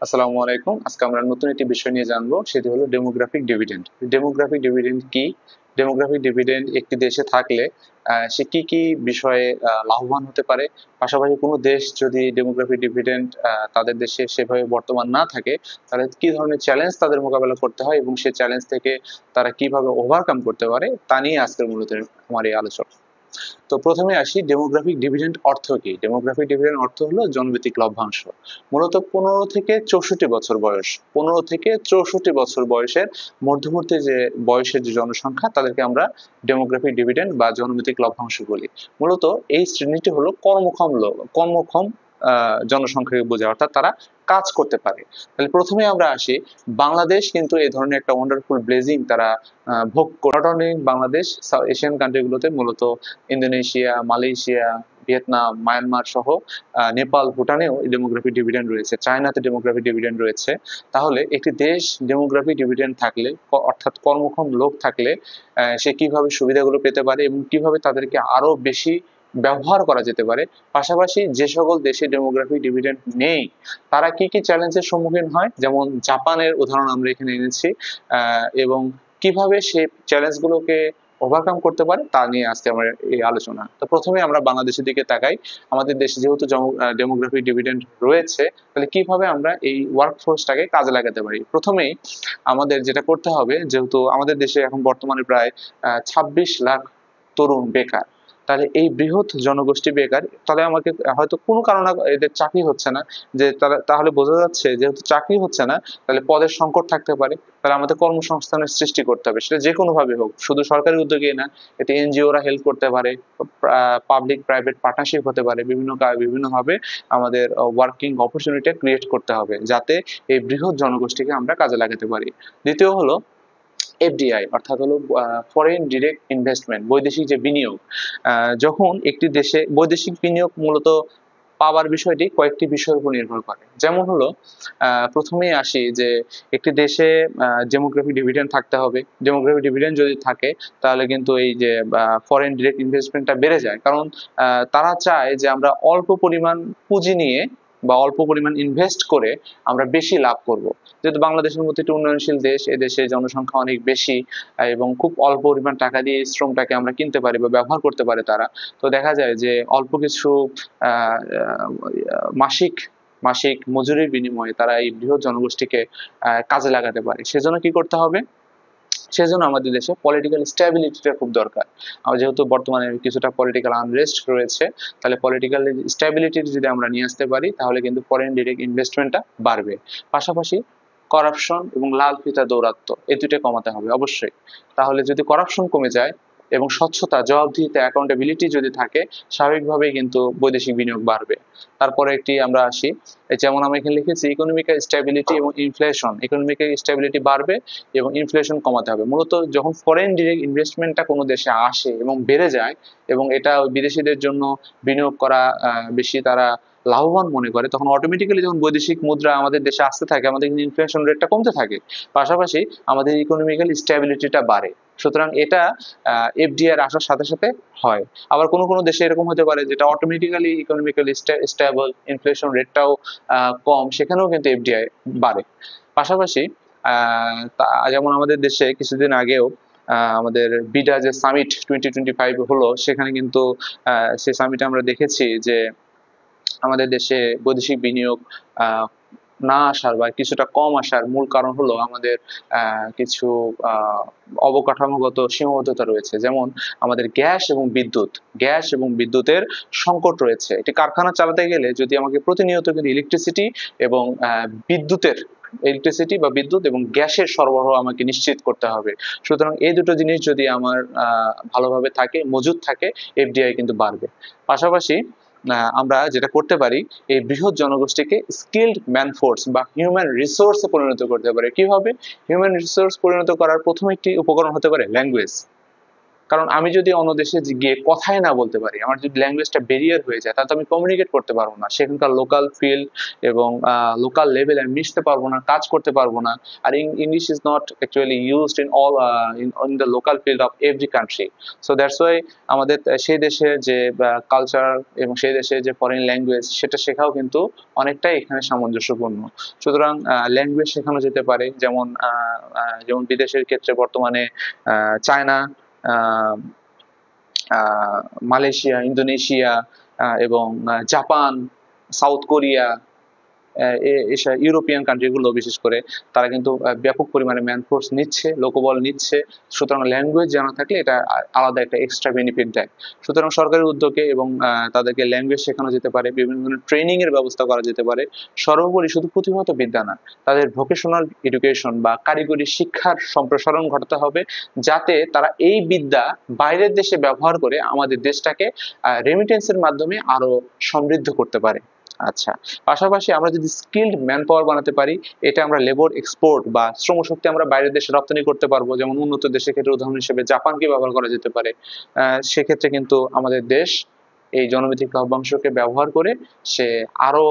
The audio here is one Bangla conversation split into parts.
আসসালামু আলাইকুম। আজকে আমরা নতুন একটি বিষয় নিয়ে জানবো, সেটি হলো ডেমোগ্রাফিক ডিভিডেন্ড। ডেমোগ্রাফিক ডিভিডেন্ড কি? ডেমোগ্রাফিক ডিভিডেন্ড একটি দেশে থাকলে সে কি কি বিষয়ে লাভবান হতে পারে। পাশাপাশি কোনো দেশ যদি ডেমোগ্রাফিক ডিভিডেন্ড তাদের দেশে সেভাবে বর্তমান না থাকে, তাহলে কি ধরনের চ্যালেঞ্জ তাদের মোকাবেলা করতে হয় এবং সেই চ্যালেঞ্জ থেকে তারা কিভাবে ওভারকাম করতে পারে, তা নিয়ে আজকের মূলত আমার এই আলোচনা। তো প্রথমে আসি, ডেমোগ্রাফিক ডিভিডেন্ড অর্থ কি? ডেমোগ্রাফিক ডিভিডেন্ড অর্থ হলো জনভিত্তিক লভ্যাংশ। মূলত 15 থেকে 64 বছর বয়স, 15 থেকে 64 বয়সের মধ্যবর্তী যে বয়সের যে জনসংখ্যা, তাদেরকে আমরা ডেমোগ্রাফিক ডিভিডেন্ড বা জনভিত্তিক লভ্যাংশ বলি। মূলত এই শ্রেণীটি হলো কর্মক্ষম জনসংখ্যাকে বোঝায়, অর্থাৎ তারা কাজ করতে পারে। তাহলে প্রথমে আমরা আসি, বাংলাদেশ কিন্তু এই ধরনের একটা ওয়ান্ডারফুল ব্লেজিং তারা ভোগ করে। নট অনলি বাংলাদেশ, এশিয়ান কান্ট্রিগুলোতে মূলত ইন্দোনেশিয়া, মালয়েশিয়া, ভিয়েতনাম, মায়ানমার সহ নেপাল, ভুটানেও ডেমোগ্রাফিক ডিভিডেন্ড রয়েছে, চায়নাতে ডেমোগ্রাফিক ডিভিডেন্ড রয়েছে। তাহলে একটি দেশ ডেমোগ্রাফিক ডিভিডেন্ড থাকলে, অর্থাৎ কর্মক্ষম লোক থাকলে, সে কিভাবে সুবিধাগুলো পেতে পারে এবং কিভাবে তাদেরকে আরো বেশি ব্যবহার করা যেতে পারে। পাশাপাশি যে সকল দেশে ডেমোগ্রাফিক ডিভিডেন্ড নেই, তারা কি কি চ্যালেঞ্জের সম্মুখীন হয়, যেমন জাপানের উদাহরণ আমরা এখানে এনেছি, এবং কিভাবে সে চ্যালেঞ্জগুলোকে ওভারকাম করতে পারে, তা নিয়ে আজকে আমার এই আলোচনা। তো প্রথমে আমরা বাংলাদেশের দিকে তাকাই। আমাদের দেশে যেহেতু ডেমোগ্রাফিক ডিভিডেন্ড রয়েছে, তাহলে কিভাবে আমরা এই ওয়ার্কফোর্সটাকে কাজে লাগাতে পারি। প্রথমেই আমাদের যেটা করতে হবে, যেহেতু আমাদের দেশে এখন বর্তমানে প্রায় 26 লাখ তরুণ বেকার, তাহলে এই বৃহৎ জনগোষ্ঠী বেকার, তাহলে আমাকে হয়তো কোনো কারণে এদের চাকরি হচ্ছে না, যে তারা, তাহলে বোঝা যাচ্ছে যেহেতু চাকরি হচ্ছে না, তাহলে পদের সংকট থাকতে পারে। তাহলে আমাদের কর্মসংস্থানের সৃষ্টি করতে হবে, সেটা যে কোনো ভাবে হোক, শুধু সরকারি উদ্যোগেই না, এতে এনজিওরা হেল্প করতে পারে, পাবলিক প্রাইভেট পার্টনারশিপ হতে পারে, বিভিন্নভাবে আমাদের ওয়ার্কিং অপরচুনিটি ক্রিয়েট করতে হবে, যাতে এই বৃহৎ জনগোষ্ঠীকে আমরা কাজে লাগাতে পারি। দ্বিতীয় হলো এফডিআই, অর্থাৎ হলো ফরেন ডিরেক্ট ইনভেস্টমেন্ট, বৈদেশিক যে বিনিয়োগ। যখন একটি দেশে বৈদেশিক বিনিয়োগ মূলত পাওয়ার বিষয়টি কয়েকটি বিষয়ের উপর নির্ভর করে। যেমন হলো, প্রথমেই আসি যে একটি দেশে ডেমোগ্রাফিক ডিভিডেন্ড থাকতে হবে। ডেমোগ্রাফিক ডিভিডেন্ড যদি থাকে, তাহলে কিন্তু এই যে ফরেন ডিরেক্ট ইনভেস্টমেন্টটা বেড়ে যায়, কারণ তারা চায় যে আমরা অল্প পরিমাণ পুঁজি নিয়ে বা অল্প পরিমাণ ইনভেস্ট করে আমরা বেশি লাভ করব। যেহেতু বাংলাদেশের মতো একটি উন্নয়নশীল দেশ, এদেশে জনসংখ্যা অনেক বেশি, এবং খুব অল্প পরিমাণ টাকা দিয়ে শ্রমটাকে আমরা কিনতে পারি বা ব্যবহার করতে পারে তারা। তো দেখা যায় যে অল্প কিছু আহ মাসিক মাসিক মজুরির বিনিময়ে তারা এই বৃহৎ জনগোষ্ঠীকে কাজে লাগাতে পারে। সেজন্য কি করতে হবে? সেজন্য আমাদের দেশে পলিটিক্যাল স্ট্যাবিলিটিটা খুব দরকার। যেহেতু বর্তমানে কিছুটা পলিটিক্যাল আনরেস্ট রয়েছে, তাহলে পলিটিক্যাল স্ট্যাবিলিটি যদি আমরা নিয়ে আসতে পারি, তাহলে কিন্তু ফরেন ডিরেক্ট ইনভেস্টমেন্টটা বাড়বে। পাশাপাশি করাপশন এবং লাল ফিতা দৌরাত্ম্য, এই দুটো কমাতে হবে অবশ্যই। তাহলে যদি করাপশন কমে যায় এবং স্বচ্ছতা, জবাবদিহিতা, অ্যাকাউন্টেবিলিটি যদি থাকে, স্বাভাবিকভাবেই কিন্তু বৈদেশিক বিনিয়োগ বাড়বে। তারপরে একটি আমরা আসি, যেমন আমি এখানে লিখেছি ইকোনমিক্যাল স্ট্যাবিলিটি এবং ইনফ্লেশন। ইকোনমিক্যাল স্ট্যাবিলিটি বাড়বে এবং ইনফ্লেশন কমাতে হবে। মূলত যখন ফরেন ডিরেক্ট ইনভেস্টমেন্টটা কোনো দেশে আসে এবং বেড়ে যায়, এবং এটা বিদেশিদের জন্য বিনিয়োগ করা বেশি তারা লাভবান মনে করে, তখন অটোমেটিক্যালি যখন বৈদেশিক মুদ্রা আমাদের দেশে আসতে থাকে, আমাদের ইনফ্লেশন রেটটা কমতে থাকে, পাশাপাশি আমাদের ইকোনমিক্যাল স্ট্যাবিলিটিটা বাড়ে। সুতরাং এটা এফডিআর আসার সাথে সাথে হয়। আবার কোনো কোনো দেশে এরকম হতে পারে যেটা অটোমেটিক্যালি ইকোনমিক্যালি স্টেবল, ইনফ্লেশন রেটটাও কম, সেখানেও কিন্তু এফডিআই বাড়ে। পাশাপাশি যেমন আমাদের দেশে কিছুদিন আগেও আমাদের বিডা যে সামিট 2025 হলো, সেখানে কিন্তু সেই সামিটে আমরা দেখেছি যে আমাদের দেশে বৈদেশিক বিনিয়োগ না আসার বা কিছুটা কম আসার মূল কারণ হলো আমাদের কিছু অবকাঠামোগত সীমাবদ্ধতা রয়েছে। যেমন আমাদের গ্যাস এবং বিদ্যুতের সংকট রয়েছে। একটি কারখানা চালাতে গেলে যদি আমাকে প্রতিনিয়ত কিন্তু ইলেকট্রিসিটি বা বিদ্যুৎ এবং গ্যাসের সরবরাহ আমাকে নিশ্চিত করতে হবে। সুতরাং এই দুটো জিনিস যদি আমার ভালোভাবে থাকে, মজুদ থাকে, এফডিআই কিন্তু বাড়বে। পাশাপাশি আমরা যেটা করতে পারি, এই বৃহৎ জনগোষ্ঠীকে স্কিলড ম্যানফোর্স বা হিউম্যান রিসোর্সে পরিণত করতে পারে। কিভাবে? হিউম্যান রিসোর্স পরিণত করার প্রথম একটি উপকরণ হতে পারে ল্যাঙ্গুয়েজ। কারণ আমি যদি অন্য দেশে গিয়ে কথাই না বলতে পারি, আমার যদি ল্যাঙ্গুয়েজটা ব্যারিয়ার হয়ে যায়, তাহলে তো আমি কমিউনিকেট করতে পারবো না, সেখানকার লোকাল ফিল্ড এবং লোকাল লেভেলে আমি মিশতে পারবো না, কাজ করতে পারবো না। আর English is not actually used in all in the local field of every country. So that's why আমাদের সেই দেশের যে কালচার এবং সেই দেশের যে ফরেন ল্যাঙ্গুয়েজ, সেটা শেখাও কিন্তু অনেকটাই এখানে সামঞ্জস্যপূর্ণ। সুতরাং ল্যাঙ্গুয়েজ শেখানো যেতে পারে, যেমন বিদেশের ক্ষেত্রে বর্তমানে চায়না, আহ, আহ, মালয়েশিয়া, ইন্দোনেশিয়া এবং জাপান, সাউথ কোরিয়া, এসব ইউরোপিয়ান কান্ট্রিগুলো বিশেষ করে তারা কিন্তু ব্যাপক পরিমাণে ম্যান ফোর্স নিচ্ছে, লোকবল নিচ্ছে। সুতরাং ল্যাঙ্গুয়েজ জানা থাকলে এটা আলাদা একটা এক্সট্রা বেনিফিট দেয়। সুতরাং সরকারের উদ্যোগে এবং তাদেরকে ল্যাঙ্গুয়েজ শেখানো যেতে পারে, বিভিন্ন ধরনের ট্রেনিং এর ব্যবস্থা করা যেতে পারে। সর্বোপরি শুধু পুঁথিগত বিদ্যা না, তাদের ভোকেশনাল এডুকেশন বা কারিগরি শিক্ষার সম্প্রসারণ ঘটাতে হবে, যাতে তারা এই বিদ্যা বাইরের দেশে ব্যবহার করে আমাদের দেশটাকে রেমিটেন্সের মাধ্যমে আরো সমৃদ্ধ করতে পারে। আচ্ছা, পাশাপাশি আমরা যদি স্কিলড ম্যান পাওয়ার বানাতে পারি, এটা আমরা লেবার এক্সপোর্ট বা শ্রমশক্তি আমরা বাইরের দেশে রপ্তানি করতে পারবো। যেমন উন্নত দেশের ক্ষেত্রে উদাহরণ হিসেবে জাপানকে ব্যবহার করা যেতে পারে। সেক্ষেত্রে কিন্তু আমাদের দেশ এই জনভিত্তিক লভ্যাংশকে ব্যবহার করে সে আরো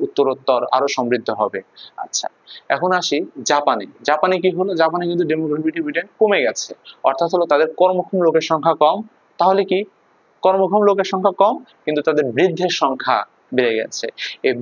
উত্তরোত্তর আরো সমৃদ্ধ হবে। আচ্ছা, এখন আসি জাপানে। জাপানে কি হলো? জাপানে কিন্তু ডেমোগ্রাফিক ডিভিডেন্ড কমে গেছে, অর্থাৎ হলো তাদের কর্মক্ষম লোকের সংখ্যা কম। তাহলে কি, কর্মক্ষম লোকের সংখ্যা কম কিন্তু তাদের বৃদ্ধের সংখ্যা বেড়ে গেছে। এই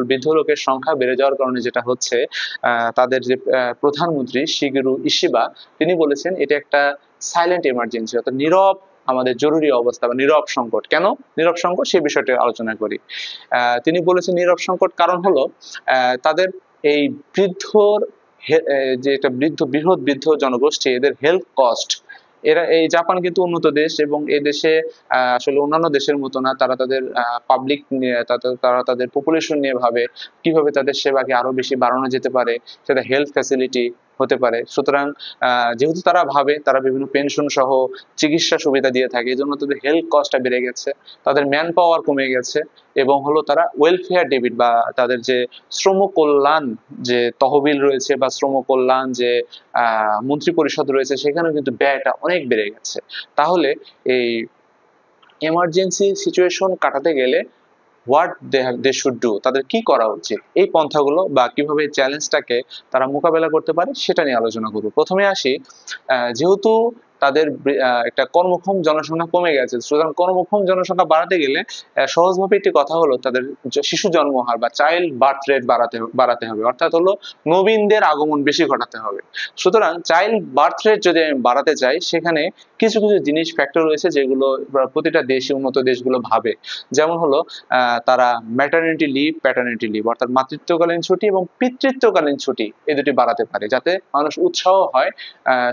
বৃদ্ধ লোকের সংখ্যা বেড়ে যাওয়ার কারণে যেটা হচ্ছে, তাদের যে প্রধানমন্ত্রী শিগেরু ইশিবা, তিনি বলেছেন এটা একটা সাইলেন্ট এমার্জেন্সি, অর্থাৎ নীরব আমাদের জরুরি অবস্থা বা নীরব সংকট। কেন নীরব সংকট, সে বিষয়টি আলোচনা করি। তিনি বলেছেন নীরব সংকট কারণ হলো তাদের এই বৃদ্ধর যে একটা বৃহৎ জনগোষ্ঠী, এদের হেলথ কস্ট, এই জাপান কিন্তু উন্নত দেশ এবং এই দেশে আসলে অন্যান্য দেশের মতো না, তারা তাদের পাবলিক নিয়ে, তারা তাদের পপুলেশন নিয়ে ভাবে কিভাবে তাদের সেবাকে আরো বেশি বাড়ানো যেতে পারে, সেটা হেলথ ফ্যাসিলিটি হতে পারে। সুতরাং যেহেতু তারা ভাবে, তারা বিভিন্ন পেনশন সহ চিকিৎসা সুবিধা দিয়ে থাকে, এই জন্য তাদের হেলথ কস্টটা বেড়ে গেছে, তাদের ম্যান পাওয়ার কমে গেছে, এবং হলো তারা ওয়েলফেয়ার ডেবিট বা তাদের যে শ্রম কল্যাণ যে তহবিল রয়েছে বা শ্রম কল্যাণ যে মন্ত্রী পরিষদ রয়েছে, সেখানেও কিন্তু ব্যয়টা অনেক বেড়ে গেছে। তাহলে এই এমার্জেন্সি সিচুয়েশন কাটাতে গেলে হোয়াট দে শুড ডু, তাদের কি করা উচিত, এই পন্থাগুলো বা কিভাবে চ্যালেঞ্জটাকে তারা মোকাবেলা করতে পারে সেটা নিয়ে আলোচনা করব। প্রথমে আসি, যেহেতু তাদের একটা কর্মক্ষম জনসংখ্যা কমে গেছে, সুতরাং কর্মক্ষম জনসংখ্যা বাড়াতে গেলে সহজভাবে একটি কথা হলো তাদের শিশু জন্ম হার বা চাইল্ড বার্থ রেট বাড়াতে হবে, অর্থাৎ হলো নবীনদের আগমন বেশি ঘটাতে হবে। সুতরাং চাইল্ড বার্থ রেট যদি আমি বাড়াতে চাই, সেখানে কিছু কিছু জিনিস ফ্যাক্টর রয়েছে যেগুলো প্রতিটা দেশে, উন্নত দেশগুলো ভাবে। যেমন হলো তারা ম্যাটারনিটি লিভ, প্যাটার্নিটি লিভ, অর্থাৎ মাতৃত্বকালীন ছুটি এবং পিতৃত্বকালীন ছুটি, এই দুটি বাড়াতে পারে, যাতে মানুষ উৎসাহ হয়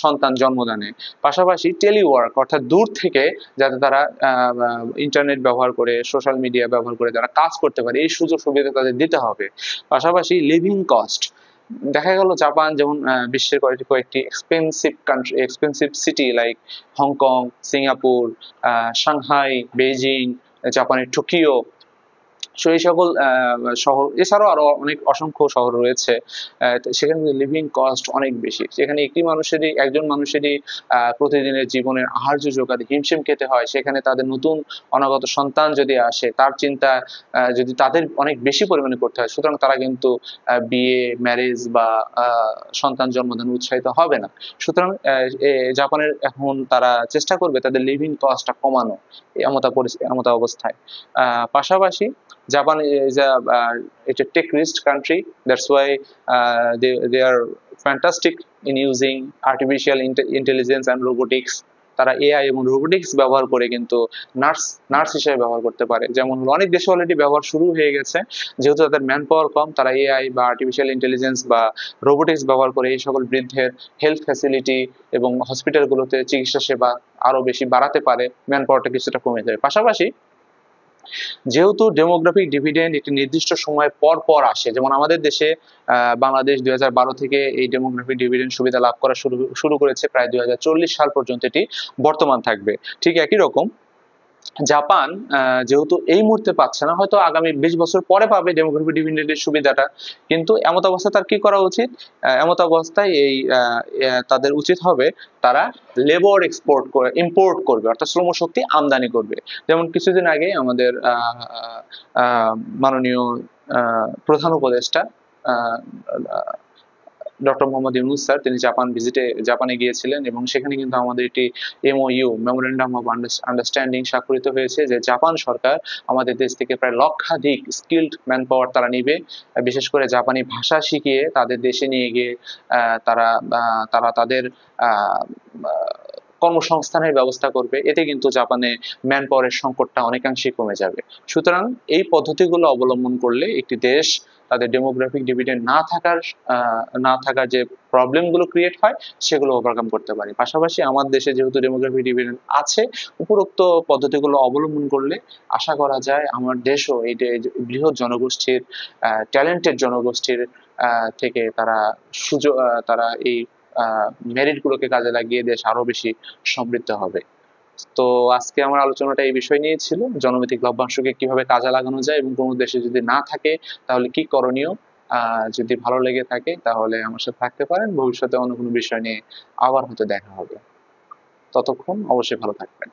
সন্তান জন্মদানে। পাশাপাশি টেলিওয়ার্ক, অর্থাৎ দূর থেকে যাতে তারা ইন্টারনেট ব্যবহার করে, সোশ্যাল মিডিয়া ব্যবহার করে তারা কাজ করতে পারে, এই সুযোগ সুবিধা তাদের দিতে হবে। পাশাপাশি লিভিং কস্ট, দেখা গেল জাপান যেমন বিশ্বের কয়েকটি expensive city like Hong Kong, Singapore, Shanghai, Beijing, জাপানের টোকিও, সো এই সকল শহর, এছাড়াও আরো অনেক অসংখ্য শহর রয়েছে, সেখানে লিভিং কস্ট অনেক বেশি। সেখানে একজন মানুষেরই প্রতিদিনের জীবনের আহার্য জোগাতে হিমশিম খেতে হয়। সেখানে তাদের নতুন অনাগত সন্তান যদি আসে, তার চিন্তা যদি তাদের অনেক বেশি পরিমাণে করতে হয়, সুতরাং তারা কিন্তু বিয়ে, ম্যারেজ বা সন্তান জন্মদানে উৎসাহিত হবে না। সুতরাং জাপানের এখন তারা চেষ্টা করবে তাদের লিভিং কস্টটা কমানো এমত অবস্থায়। পাশাপাশি Japan is it's a tech-rich country. That's why they are fantastic in using artificial intelligence and robotics. তারা এআই এবং রোবোটিক্স ব্যবহার করে কিন্তু নার্স হিসেবে ব্যবহার করতে পারে। যেমন অনেক দেশে অলরেডি ব্যবহার শুরু হয়ে গেছে, যেহেতু তাদের ম্যান পাওয়ার কম, তারা এআই বা আর্টিফিশিয়াল ইন্টেলিজেন্স বা রোবোটিক্স ব্যবহার করে এই সকল বৃদ্ধের হেলথ ফ্যাসিলিটি এবং হসপিটালগুলোতে চিকিৎসা সেবা আরো বেশি বাড়াতে পারে, ম্যান পাওয়ারটা কিছুটা কমে যাবে। পাশাপাশি যেহেতু ডেমোগ্রাফিক ডিভিডেন্ড একটি নির্দিষ্ট সময় পর পর আসে, যেমন আমাদের দেশে বাংলাদেশ 2012 থেকে এই ডেমোগ্রাফিক ডিভিডেন্ড সুবিধা লাভ করা শুরু করেছে, প্রায় 2040 সাল পর্যন্ত এটি বর্তমান থাকবে। ঠিক একই রকম জাপান যেহেতু এই মুহূর্তে পাচ্ছে না, হয়তো আগামী 20 বছর পরে পাবে ডেমোগ্রাফিক ডিভিডেন্ডের সুবিধাটা। কিন্তু এমত অবস্থা তার কি করা উচিত? এমত অবস্থায় তাদের উচিত হবে তারা লেবার এক্সপোর্ট করে ইম্পোর্ট করবে, অর্থাৎ শ্রম শক্তি আমদানি করবে। যেমন কিছুদিন আগে আমাদের মাননীয় প্রধান উপদেষ্টা ডক্টর মোহাম্মদ ইউনূস স্যার, তিনি জাপানে গিয়েছিলেন, এবং সেখানে কিন্তু আমাদের একটি এমওইউ, মেমোরেন্ডাম অফ আন্ডারস্ট্যান্ডিং স্বাক্ষরিত হয়েছে যে জাপান সরকার আমাদের দেশ থেকে প্রায় লক্ষাধিক স্কিলড ম্যান পাওয়ার তারা নিবে, বিশেষ করে জাপানি ভাষা শিখিয়ে তাদের দেশে নিয়ে গিয়ে তারা তাদের কর্মসংস্থানের ব্যবস্থা করবে। এতে কিন্তু জাপানে ম্যান পাওয়ারের সংকটটা অনেকাংশেই কমে যাবে। সুতরাং এই পদ্ধতিগুলো অবলম্বন করলে একটি দেশ তাদের ডেমোগ্রাফিক ডিভিডেন্ড না থাকার যে প্রবলেমগুলো ক্রিয়েট হয় সেগুলো ওভারকাম করতে পারে। পাশাপাশি আমার দেশে যেহেতু ডেমোগ্রাফিক ডিভিডেন্ড আছে, উপরোক্ত পদ্ধতিগুলো অবলম্বন করলে আশা করা যায় আমার দেশও এই বৃহৎ জনগোষ্ঠীর, ট্যালেন্টেড জনগোষ্ঠীর থেকে তারা এই মেরিট গুলোকে কাজে লাগিয়ে দেশ আরো বেশি সমৃদ্ধ হবে। তো আজকে আমার আলোচনাটা এই বিষয় নিয়ে ছিল, জনমিতিক লভ্যাংশকে কিভাবে কাজে লাগানো যায় এবং কোনো দেশে যদি না থাকে তাহলে কি করণীয়। যদি ভালো লেগে থাকে তাহলে আমার সাথে থাকতে পারেন, ভবিষ্যতে অন্য কোনো বিষয় নিয়ে আবার হয়তো দেখা হবে। ততক্ষণ অবশ্যই ভালো থাকবেন।